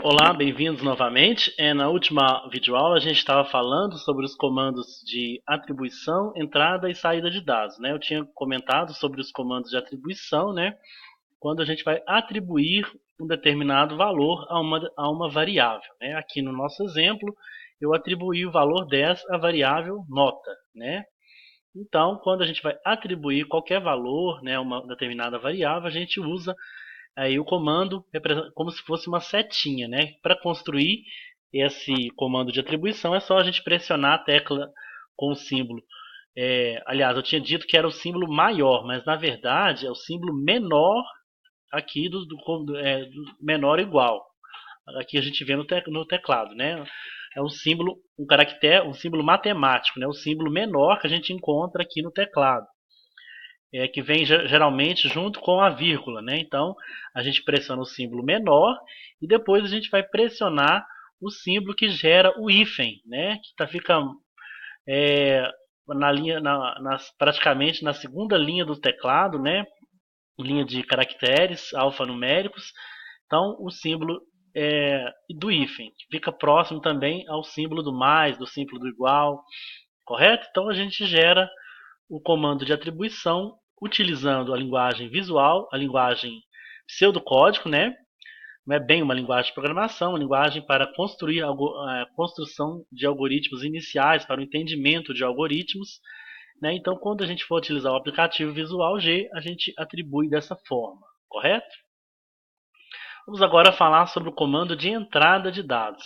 Olá, bem-vindos novamente. Na última videoaula a gente estava falando sobre os comandos de atribuição, entrada e saída de dados, né? Eu tinha comentado sobre os comandos de atribuição, né? Quando a gente vai atribuir um determinado valor a uma variável, né? Aqui no nosso exemplo, eu atribuí o valor 10 à variável nota, né? Então, quando a gente vai atribuir qualquer valor, né, a uma determinada variável, a gente usa aí o comando como se fosse uma setinha, né? Para construir esse comando de atribuição é só a gente pressionar a tecla com o símbolo. Aliás, eu tinha dito que era o símbolo maior, mas na verdade é o símbolo menor aqui do menor igual. Aqui a gente vê no teclado, né? É um símbolo, um caractere, um símbolo matemático, né? O símbolo menor que a gente encontra aqui no teclado, que vem geralmente junto com a vírgula, né? Então a gente pressiona o símbolo menor e depois a gente vai pressionar o símbolo que gera o hífen, né? Fica é, na linha, praticamente na segunda linha do teclado, né? Linha de caracteres alfanuméricos. Então o símbolo do hífen fica próximo também ao símbolo do mais, do símbolo do igual, correto? Então a gente gera o comando de atribuição utilizando a linguagem visual, a linguagem pseudocódigo, né? Não é bem uma linguagem de programação, uma linguagem para construir a construção de algoritmos iniciais, para o entendimento de algoritmos. Né? Então, quando a gente for utilizar o aplicativo Visual G, a gente atribui dessa forma, correto? Vamos agora falar sobre o comando de entrada de dados.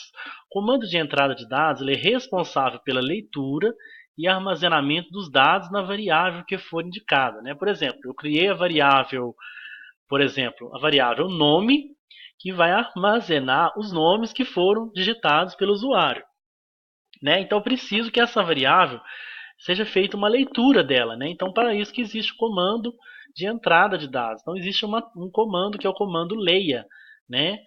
O comando de entrada de dados ele é responsável pela leitura e armazenamento dos dados na variável que for indicada. Né? Por exemplo, eu criei a variável, por exemplo, a variável nome, que vai armazenar os nomes que foram digitados pelo usuário. Né? Então, eu preciso que essa variável seja feita uma leitura dela. Né? Então, para isso que existe o comando de entrada de dados. Então, existe um comando que é o comando leia, né?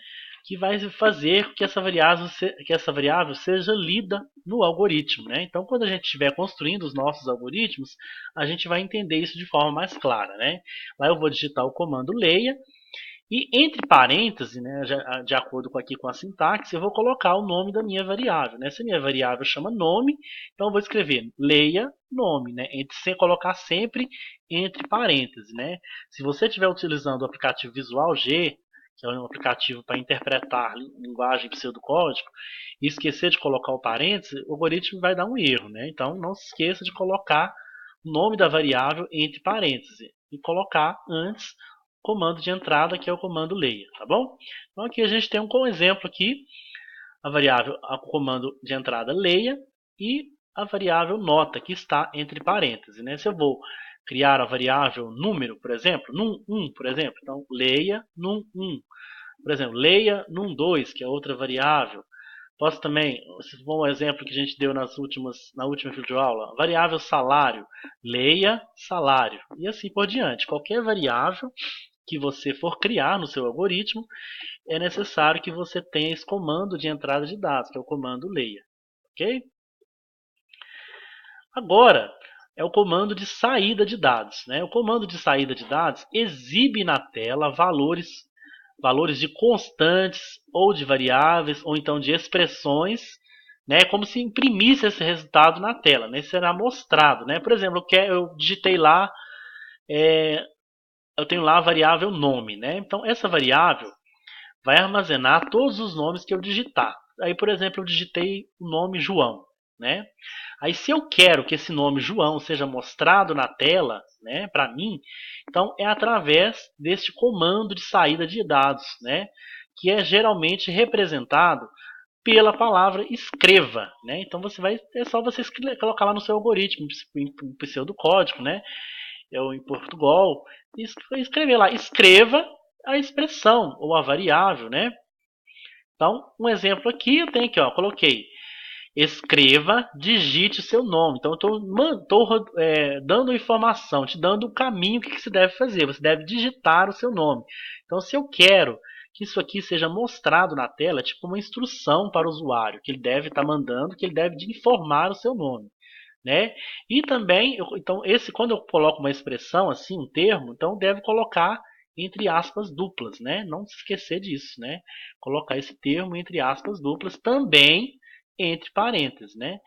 Que vai fazer que essa variável seja lida no algoritmo. Né? Então, quando a gente estiver construindo os nossos algoritmos, a gente vai entender isso de forma mais clara. Né? Lá eu vou digitar o comando leia e entre parênteses, né, de acordo com a sintaxe, eu vou colocar o nome da minha variável. Né? Se a minha variável chama nome, então eu vou escrever leia nome, né? Sem colocar sempre entre parênteses. Né? Se você estiver utilizando o aplicativo Visual G, que é um aplicativo para interpretar linguagem pseudocódigo, e esquecer de colocar o parêntese, o algoritmo vai dar um erro. Né? Então não se esqueça de colocar o nome da variável entre parênteses e colocar antes comando de entrada, que é o comando leia, tá bom? Então aqui a gente tem um exemplo aqui, a variável, o comando de entrada leia e a variável nota, que está entre parênteses. Né? Se eu vou criar a variável número, por exemplo, num1, por exemplo, então leia num1. Por exemplo, leia num2, que é outra variável. Posso também, esse foi um exemplo que a gente deu na última videoaula, variável salário, leia salário, e assim por diante. Qualquer variável que você for criar no seu algoritmo, é necessário que você tenha esse comando de entrada de dados, que é o comando leia. Ok? Agora, é o comando de saída de dados. Né? O comando de saída de dados exibe na tela valores de constantes ou de variáveis ou então de expressões, né, como se imprimisse esse resultado na tela, né, será mostrado. Né? Por exemplo, eu digitei lá, eu tenho lá a variável nome. Né? Então, essa variável vai armazenar todos os nomes que eu digitar. Aí, por exemplo, eu digitei o nome João, né? Aí, se eu quero que esse nome João seja mostrado na tela, né, para mim, então é através deste comando de saída de dados, né, que é geralmente representado pela palavra escreva, né? Então é só você colocar lá no seu algoritmo, em pseudocódigo, né? Eu em Portugal, e escrever lá, escreva a expressão ou a variável, né? Então, um exemplo aqui, eu tenho aqui, ó, coloquei escreva, digite o seu nome. Então, eu estou dando informação, te dando o caminho que se deve fazer. Você deve digitar o seu nome. Então, se eu quero que isso aqui seja mostrado na tela, é tipo uma instrução para o usuário, que ele deve estar mandando, que ele deve informar o seu nome. Né? E também, então, quando eu coloco uma expressão assim, um termo, então deve colocar entre aspas duplas, né? Não se esquecer disso, né? Colocar esse termo entre aspas duplas também entre parênteses, né?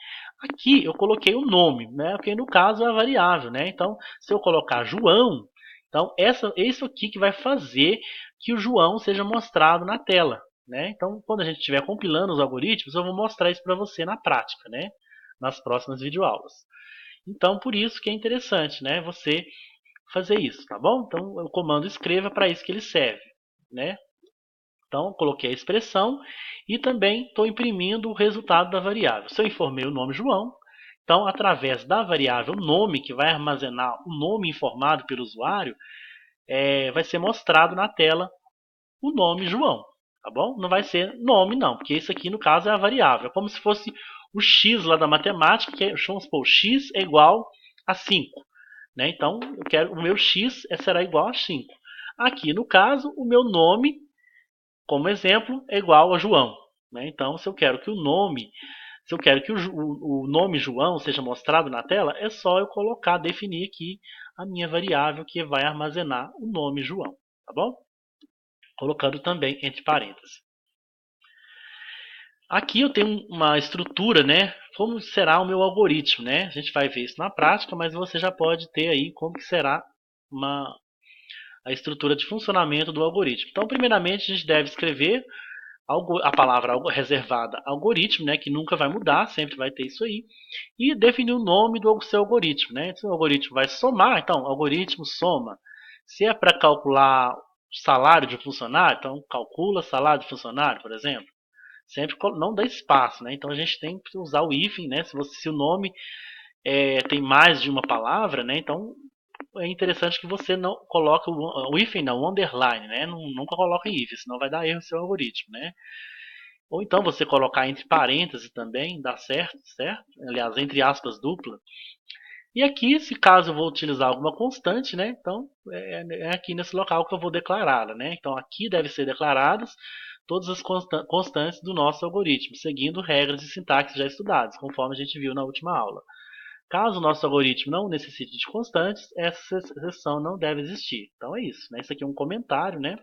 Aqui eu coloquei o nome, né? Porque no caso é a variável, né? Então, se eu colocar João, então isso aqui que vai fazer que o João seja mostrado na tela, né? Então, quando a gente estiver compilando os algoritmos, eu vou mostrar isso para você na prática, né? Nas próximas videoaulas. Então, por isso que é interessante, né? Você fazer isso, tá bom? Então, o comando escreva para isso que ele serve, né? Então, coloquei a expressão e também estou imprimindo o resultado da variável. Se eu informei o nome João, então, através da variável nome, que vai armazenar o nome informado pelo usuário, vai ser mostrado na tela o nome João, tá bom? Não vai ser nome não, porque isso aqui no caso é a variável. É como se fosse o x lá da matemática, que vamos supor, x é igual a 5. Né? Então, eu quero o meu x será igual a 5. Aqui no caso, o meu nome, como exemplo, é igual a João. Né? Então, se eu quero que o nome se eu quero que o nome João seja mostrado na tela, é só eu colocar, definir aqui a minha variável que vai armazenar o nome João, tá bom? Colocando também entre parênteses. Aqui eu tenho uma estrutura, né? Como será o meu algoritmo, né? A gente vai ver isso na prática, mas você já pode ter aí como que será a estrutura de funcionamento do algoritmo. Então, primeiramente, a gente deve escrever a palavra reservada algoritmo, né? Que nunca vai mudar, sempre vai ter isso aí. E definir o nome do seu algoritmo, né? Se o algoritmo vai somar, então, algoritmo soma. Se é para calcular o salário de um funcionário, então calcula salário de funcionário, por exemplo. Sempre não dá espaço, né? Então a gente tem que usar o hífen, né? Se o nome tem mais de uma palavra, né? Então é interessante que você não coloque o hífen, não, o underline, né? Nunca coloque hífen, senão vai dar erro no seu algoritmo, né? Ou então você colocar entre parênteses também, dá certo, certo? Aliás, entre aspas dupla. E aqui, se caso eu vou utilizar alguma constante, né? Então é aqui nesse local que eu vou declará-la, né? Então aqui deve ser declaradas todas as constantes do nosso algoritmo, seguindo regras de sintaxe já estudadas, conforme a gente viu na última aula. Caso o nosso algoritmo não necessite de constantes, essa exceção não deve existir. Então é isso, né? Isso aqui é um comentário, né?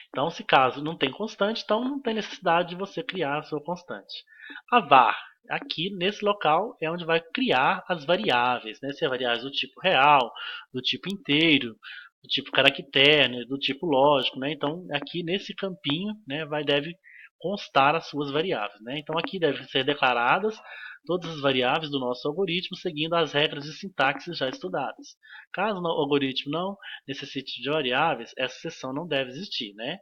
Então, se caso não tem constante, então não tem necessidade de você criar a sua constante. A var, aqui nesse local é onde vai criar as variáveis, né? Se é variáveis do tipo real, do tipo inteiro, do tipo caractere, né? Do tipo lógico, né? Então, aqui nesse campinho, né, deve constar as suas variáveis, né? Então, aqui devem ser declaradas todas as variáveis do nosso algoritmo seguindo as regras de sintaxe já estudadas. Caso o algoritmo não necessite de variáveis, essa seção não deve existir, né?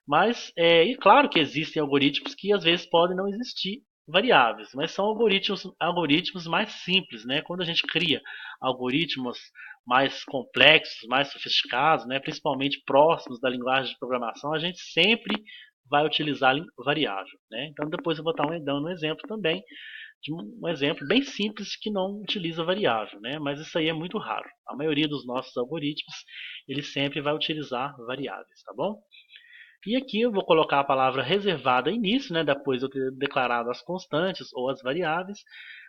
Mas, e claro que existem algoritmos que às vezes podem não existir variáveis, mas são algoritmos mais simples, né? Quando a gente cria algoritmos mais complexos, mais sofisticados, né? Principalmente próximos da linguagem de programação, a gente sempre vai utilizar variável, né? Então depois eu vou estar dando um exemplo também de um exemplo bem simples que não utiliza variável, né? Mas isso aí é muito raro. A maioria dos nossos algoritmos ele sempre vai utilizar variáveis, tá bom? E aqui eu vou colocar a palavra reservada início, né? Depois de eu ter declarado as constantes ou as variáveis,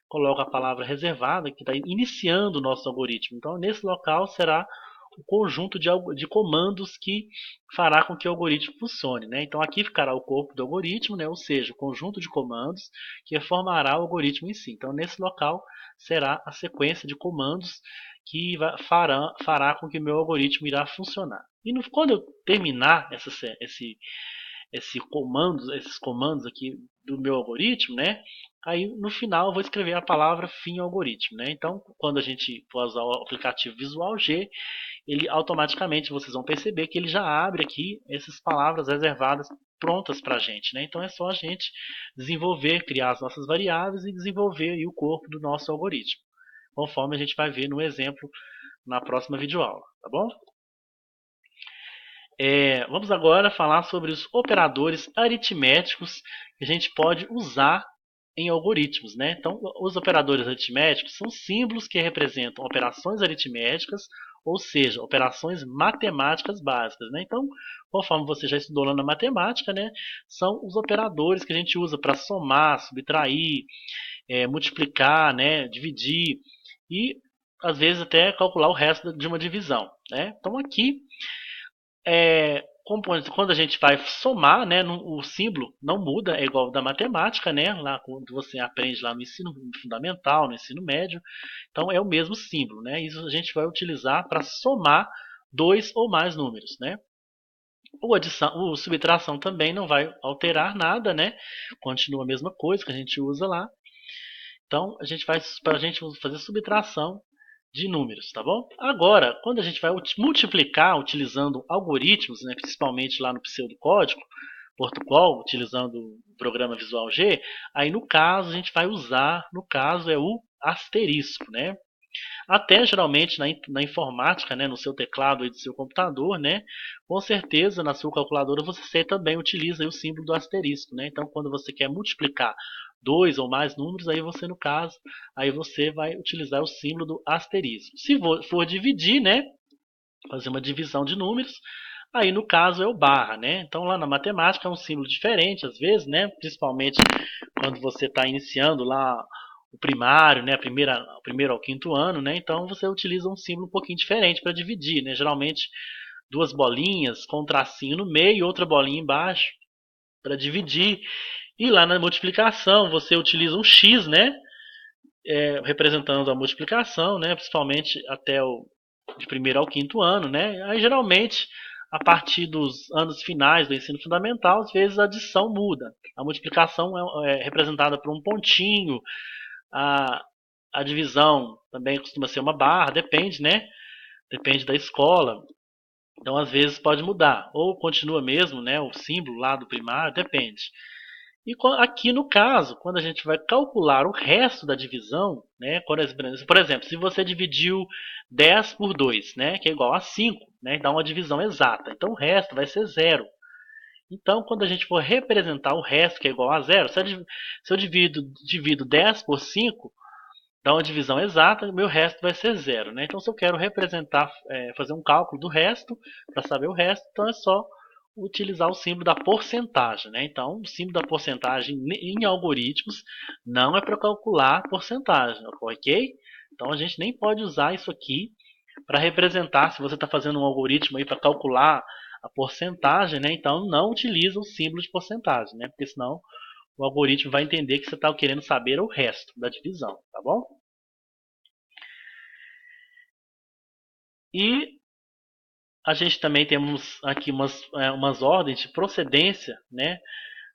coloco a palavra reservada que está iniciando o nosso algoritmo. Então, nesse local será o conjunto de comandos que fará com que o algoritmo funcione, né? Então aqui ficará o corpo do algoritmo, né? Ou seja, o conjunto de comandos que formará o algoritmo em si. Então nesse local será a sequência de comandos que fará com que o meu algoritmo irá funcionar. E quando eu terminar esses comandos aqui do meu algoritmo, né? Aí no final eu vou escrever a palavra fim algoritmo, né? Então, quando a gente for usar o aplicativo Visual G, ele automaticamente vocês vão perceber que ele já abre aqui essas palavras reservadas prontas para a gente, né? Então é só a gente desenvolver, criar as nossas variáveis e desenvolver aí o corpo do nosso algoritmo, conforme a gente vai ver no exemplo na próxima videoaula, tá bom? Vamos agora falar sobre os operadores aritméticos que a gente pode usar em algoritmos, né? Então, os operadores aritméticos são símbolos que representam operações aritméticas, ou seja, operações matemáticas básicas, né? Então, conforme você já estudou lá na matemática, né, são os operadores que a gente usa para somar, subtrair, multiplicar, né, dividir e às vezes até calcular o resto de uma divisão, né? Então, aqui Quando a gente vai somar, né, o símbolo não muda, é igual ao da matemática, né, lá quando você aprende lá no ensino fundamental, no ensino médio, então é o mesmo símbolo, né, isso a gente vai utilizar para somar dois ou mais números, né. O subtração também não vai alterar nada, né, continua a mesma coisa que a gente usa lá, então a gente vai, para a gente fazer subtração de números, tá bom? Agora, quando a gente vai multiplicar utilizando algoritmos, né, principalmente lá no pseudocódigo, Portugal, utilizando o programa Visual G, aí no caso a gente vai usar, no caso é o asterisco, né? Até geralmente na informática, né, no seu teclado aí do seu computador, né, com certeza na sua calculadora você também utiliza o símbolo do asterisco, né? Então quando você quer multiplicar dois ou mais números, aí você no caso, aí você vai utilizar o símbolo do asterisco. Se for dividir, né, fazer uma divisão de números, aí no caso é o barra, né? Então lá na matemática é um símbolo diferente às vezes, né? Principalmente quando você está iniciando lá o primário, né? O primeiro ao quinto ano, né? Então você utiliza um símbolo um pouquinho diferente para dividir, né? Geralmente duas bolinhas com um tracinho no meio e outra bolinha embaixo para dividir. E lá na multiplicação você utiliza um x, né? Representando a multiplicação, né? Principalmente até o de primeiro ao quinto ano, né? Aí geralmente a partir dos anos finais do ensino fundamental, às vezes a adição muda. A multiplicação é representada por um pontinho, a, a divisão também costuma ser uma barra, depende, né? Depende da escola. Então às vezes pode mudar, ou continua mesmo, né? O símbolo lá do primário, depende. E aqui no caso, quando a gente vai calcular o resto da divisão, né, por exemplo, se você dividiu 10 por 2, né, que é igual a 5, né, dá uma divisão exata. Então o resto vai ser zero. Então, quando a gente for representar o resto, que é igual a zero, se eu divido 10 por 5, dá uma divisão exata, o meu resto vai ser zero. Né? Então, se eu quero representar, fazer um cálculo do resto, para saber o resto, então é só utilizar o símbolo da porcentagem. Né? Então, o símbolo da porcentagem em algoritmos não é para calcular porcentagem, ok? Então, a gente nem pode usar isso aqui para representar, se você está fazendo um algoritmo aí para calcular a porcentagem, né? Então não utiliza o símbolo de porcentagem, né? Porque senão o algoritmo vai entender que você está querendo saber o resto da divisão, tá bom? E a gente também temos aqui umas ordens de procedência, né?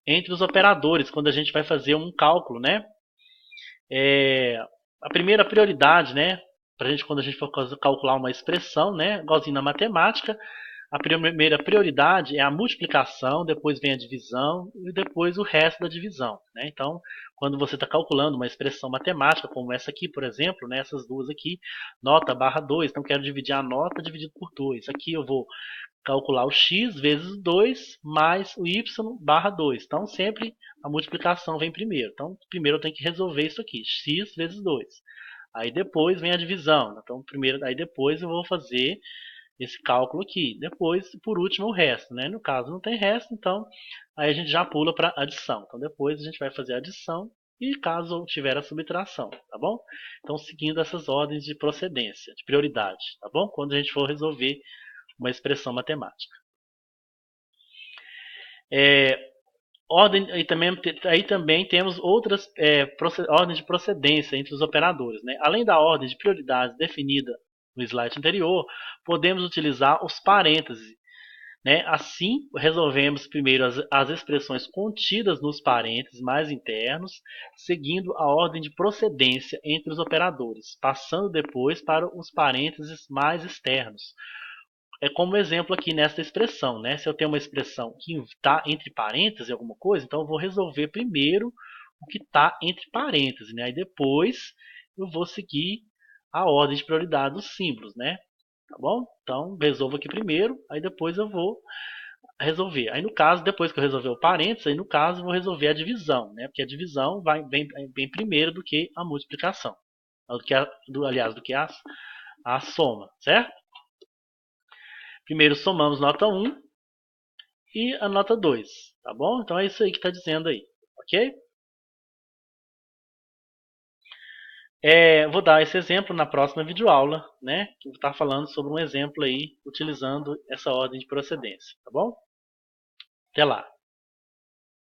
Entre os operadores, quando a gente vai fazer um cálculo, né? É, a primeira prioridade, né? Pra gente, quando a gente for calcular uma expressão, né? Igualzinho na matemática, a primeira prioridade é a multiplicação, depois vem a divisão e depois o resto da divisão. Né? Então, quando você está calculando uma expressão matemática, como essa aqui, por exemplo, né? Essas duas aqui, nota barra 2, então quero dividir a nota dividido por 2. Aqui eu vou calcular o x vezes 2 mais o y barra 2. Então, sempre a multiplicação vem primeiro. Então, primeiro eu tenho que resolver isso aqui, x vezes 2. Aí depois vem a divisão. Então, primeiro, aí depois eu vou fazer esse cálculo aqui. Depois, por último, o resto, né? No caso não tem resto, então aí a gente já pula para adição. Então depois a gente vai fazer a adição e caso tiver a subtração, tá bom? Então seguindo essas ordens de procedência, de prioridade, tá bom? Quando a gente for resolver uma expressão matemática. É, aí também temos outras ordens de procedência entre os operadores. Né? Além da ordem de prioridades definida no slide anterior, podemos utilizar os parênteses. Né? Assim, resolvemos primeiro as expressões contidas nos parênteses mais internos, seguindo a ordem de procedência entre os operadores, passando depois para os parênteses mais externos. É como exemplo aqui nessa expressão, né? Se eu tenho uma expressão que está entre parênteses alguma coisa, então eu vou resolver primeiro o que está entre parênteses, né? Aí depois eu vou seguir a ordem de prioridade dos símbolos, né? Tá bom? Então resolvo aqui primeiro, aí depois eu vou resolver. Aí no caso, depois que eu resolver o parênteses, aí no caso eu vou resolver a divisão, né? Porque a divisão vem primeiro do que a multiplicação. Aliás, do que a soma, certo? Primeiro somamos nota 1 e a nota 2, tá bom? Então é isso aí que está dizendo aí, ok? Vou dar esse exemplo na próxima videoaula, né? Que eu vou estar falando sobre um exemplo aí utilizando essa ordem de procedência, tá bom? Até lá!